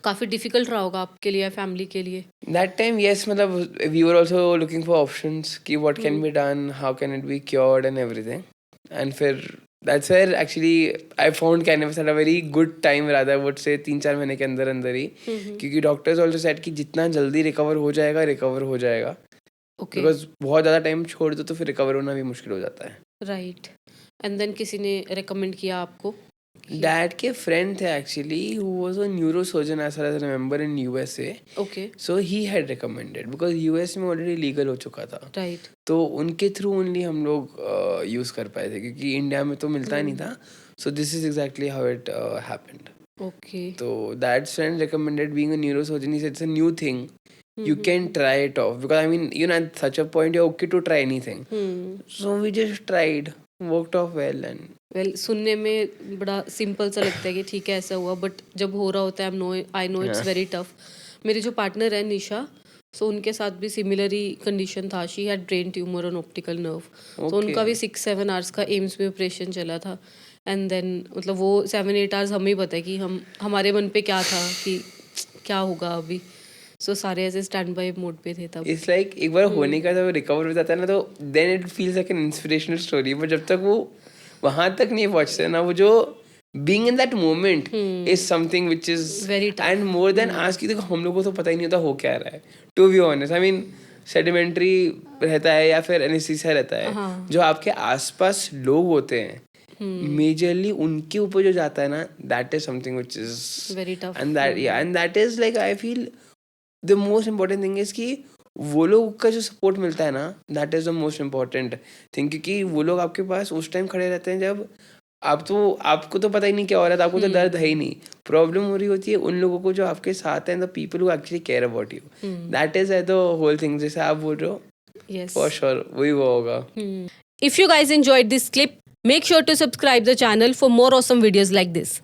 काफ़ी डिफिकल्ट रहा होगा आपके लिए, फैमिली के लिए। That time, yes, मतलब we were also looking for options कि what can be done, how can it be cured and everything. And फिर that's where actually I found cannabis at a very good time, rather I would say 3-4 महीने के अंदर अंदर ही, क्योंकि doctors also said कि जितना जल्दी रिकवर हो जाएगा ओके, बिकॉज बहुत ज़्यादा टाइम छोड़ दो तो फिर रिकवर होना भी मुश्किल हो जाता है। राइट। एंड देन किसी ने रिकमेंड किया आपको? डैड के फ्रेंड थे actually, who was a neurosurgeon as far as remember in USA. Okay, so he had recommended because US में ऑलरेडी लीगल हो चुका था, राइट। तो उनके थ्रू ओनली हम लोग यूज़ कर पाए थे क्योंकि इंडिया में तो मिलता ही नहीं था। So this is exactly how it happened. Okay. तो that friend recommended being a neurosurgeon, he said it's a new thing, you can try it off because I mean at such a point you're okay to try anything. So we just tried, worked off well and well, सुनने में बड़ा simple सा लगता है कि ठीक है ऐसा हुआ, बट जब हो रहा होता है I know it's very tough. मेरी जो पार्टनर है निशा, सो उनके साथ भी सिमिलर ही कंडीशन था। She had brain tumour on optical nerve, तो उनका भी 6-7 आवर्स का एम्स में ऑपरेशन चला था। एंड देन मतलब वो 7-8 आवर्स हमें ही पता है कि हमारे मन पे क्या था कि क्या होगा अभी। सो सारे ऐसे स्टैंड बाय मोड पे थे तब। इट्स लाइक एक बार होने का जब रिकवर हो जाता है ना, तो then it feels like an inspirational story, but जब तक वो वहां तक नहीं पहुंचते ना, वो जो being in that moment is something which is Very tough. And more than आज की, देखो हम लोगों को तो पता ही नहीं होता हो क्या रहा है, to be honest. I mean sedimentary रहता है या फिर एनेस्थीसिया रहता है, जो आपके आसपास लोग होते हैं मेजरली उनके ऊपर जो जाता है ना, that is something which is very tough. And that is like I feel the most important thing is कि वो लोग का जो सपोर्ट मिलता है ना, that is the most important thing, क्योंकि वो लोग आपके पास उस टाइम खड़े रहते हैं जब आपको तो पता ही नहीं क्या हो रहा था, आपको तो दर्द है ही नहीं, प्रॉब्लम हो रही होती है उन लोगों को जो आपके साथ हैं, the people who actually care about you, that is the whole thing. जैसे आप बोल रहे हो, Yes. फॉर श्योर वही वो होगा। If you guys enjoyed this clip, make sure to subscribe the channel for more awesome videos like this.